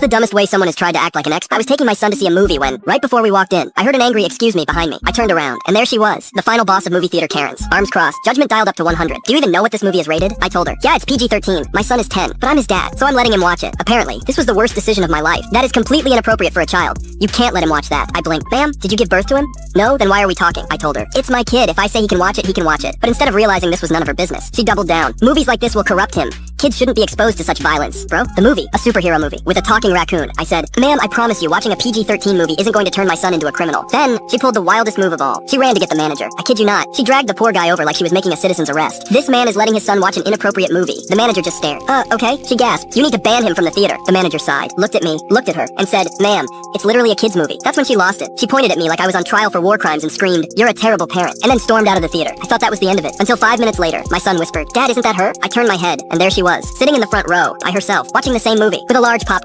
the dumbest way someone has tried to act like an expert? I was taking my son to see a movie when, right before we walked in, I heard an angry "excuse me" behind me. I turned around, and there she was, the final boss of movie theater Karens. Arms crossed, judgment dialed up to 100. Do you even know what this movie is rated? I told her, yeah, it's PG-13. My son is 10, but I'm his dad, so I'm letting him watch it. Apparently, this was the worst decision of my life. That is completely inappropriate for a child. You can't let him watch that. I blinked. Ma'am, did you give birth to him? No, then why are we talking? I told her. It's my kid. If I say he can watch it, he can watch it. But instead of realizing this was none of her business, she doubled down. Movies like this will corrupt him. Kids shouldn't be exposed to such violence. Bro, the movie, a superhero movie, with a talking raccoon. I said, ma'am, I promise you, watching a PG-13 movie isn't going to turn my son into a criminal. Then, she pulled the wildest move of all. She ran to get the manager. I kid you not. She dragged the poor guy over like she was making a citizen's arrest. This man is letting his son watch an inappropriate movie. The manager just stared. Okay, she gasped. You need to ban him from the theater. The manager sighed, looked at me, looked at her, and said, ma'am, it's literally a kid's movie. That's when she lost it. She pointed at me like I was on trial for war crimes and screamed, you're a terrible parent, and then stormed out of the theater. I thought that was the end of it. Until 5 minutes later, my son whispered, Dad, isn't that her? I turned my head, and there she was, sitting in the front row, by herself, watching the same movie, with a large pop